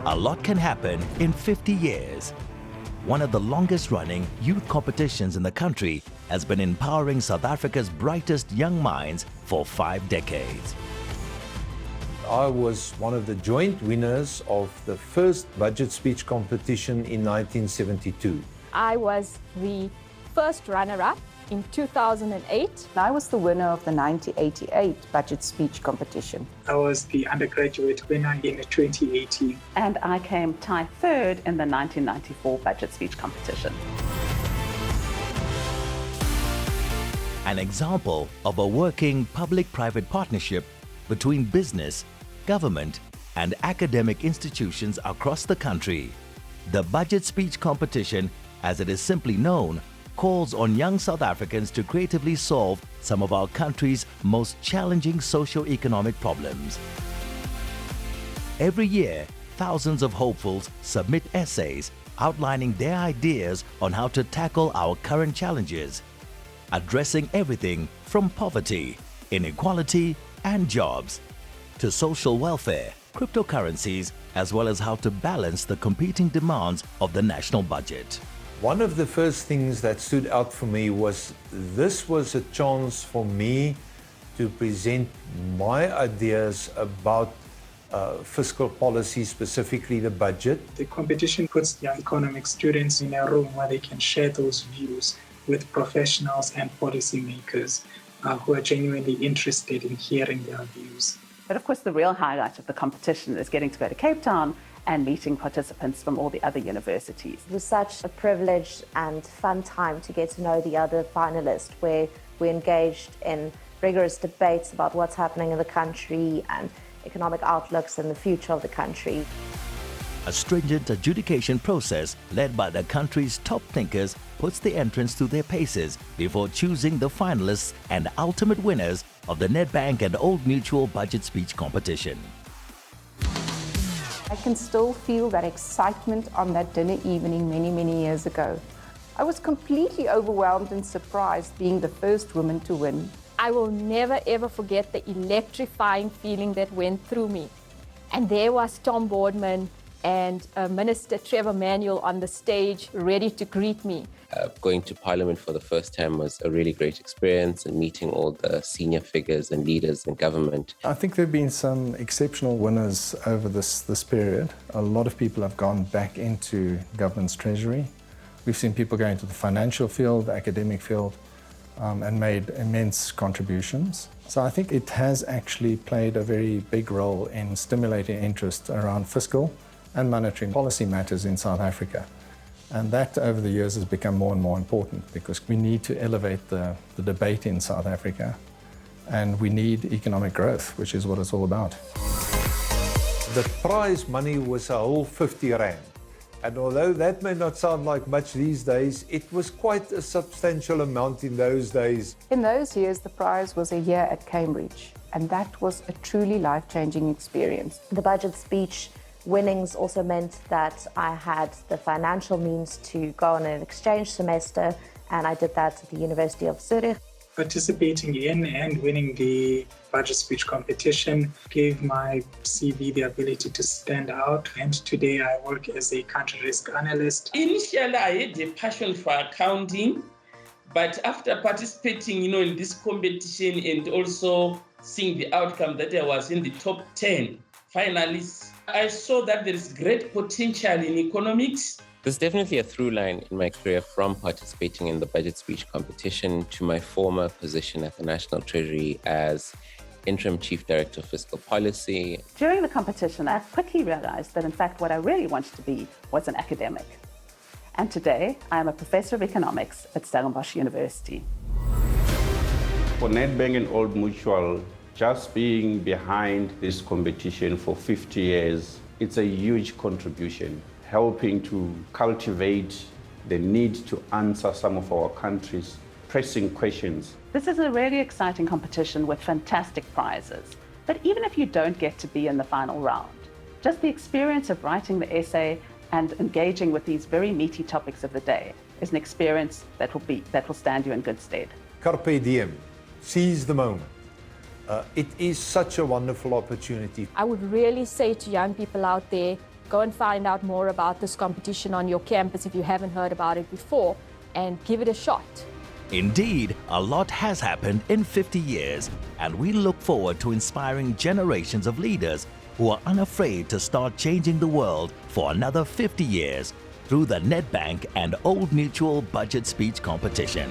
A lot can happen in 50 years. One of the longest-running youth competitions in the country has been empowering South Africa's brightest young minds for 5 decades. I was one of the joint winners of the first budget speech competition in 1972. I was the first runner-up in 2008. I was the winner of the 1988 budget speech competition. I was the undergraduate winner in 2018. And I came tied third in the 1994 budget speech competition. An example of a working public-private partnership between business, government, and academic institutions across the country. The budget speech competition, as it is simply known, calls on young South Africans to creatively solve some of our country's most challenging socio-economic problems. Every year, thousands of hopefuls submit essays outlining their ideas on how to tackle our current challenges, addressing everything from poverty, inequality, and jobs, to social welfare, cryptocurrencies, as well as how to balance the competing demands of the national budget. One of the first things that stood out for me was this was a chance for me to present my ideas about fiscal policy, specifically the budget. The competition puts young economic students in a room where they can share those views with professionals and policymakers who are genuinely interested in hearing their views. But of course, the real highlight of the competition is getting to go to Cape Town and meeting participants from all the other universities. It was such a privileged and fun time to get to know the other finalists, where we engaged in rigorous debates about what's happening in the country and economic outlooks and the future of the country. A stringent adjudication process led by the country's top thinkers puts the entrants through their paces before choosing the finalists and ultimate winners of the Nedbank and Old Mutual budget speech competition. I can still feel that excitement on that dinner evening many years ago. I was completely overwhelmed and surprised being the first woman to win. I will never ever forget the electrifying feeling that went through me. And there was Tom Boardman and Minister Trevor Manuel on the stage ready to greet me. Going to Parliament for the first time was a really great experience, and meeting all the senior figures and leaders in government. I think there have been some exceptional winners over this period. A lot of people have gone back into government's treasury. We've seen people go into the financial field, the academic field, and made immense contributions. So I think it has actually played a very big role in stimulating interest around fiscal and monetary policy matters in South Africa. And that over the years has become more and more important, because we need to elevate the debate in South Africa, and we need economic growth, which is what it's all about. The prize money was a whole 50 rand. And although that may not sound like much these days, it was quite a substantial amount in those days. In those years, the prize was a year at Cambridge, and that was a truly life-changing experience. The budget speech winnings also meant that I had the financial means to go on an exchange semester, and I did that at the University of Zurich. Participating in and winning the budget speech competition gave my CV the ability to stand out, and today I work as a country risk analyst. Initially, I had a passion for accounting, but after participating, in this competition and also seeing the outcome that I was in the top 10 finalists, I saw that there is great potential in economics. There's definitely a through line in my career from participating in the budget speech competition to my former position at the National Treasury as Interim Chief Director of Fiscal Policy. During the competition, I quickly realized that in fact what I really wanted to be was an academic. And today, I am a professor of economics at Stellenbosch University. For Nedbank and Old Mutual, just being behind this competition for 50 years, it's a huge contribution, helping to cultivate the need to answer some of our country's pressing questions. This is a really exciting competition with fantastic prizes. But even if you don't get to be in the final round, just the experience of writing the essay and engaging with these very meaty topics of the day is an experience that will stand you in good stead. Carpe diem, seize the moment. It is such a wonderful opportunity. I would really say to young people out there, Go and find out more about this competition on your campus if you haven't heard about it before, and give it a shot. Indeed, a lot has happened in 50 years, and we look forward to inspiring generations of leaders who are unafraid to start changing the world for another 50 years through the Nedbank and Old Mutual Budget Speech Competition.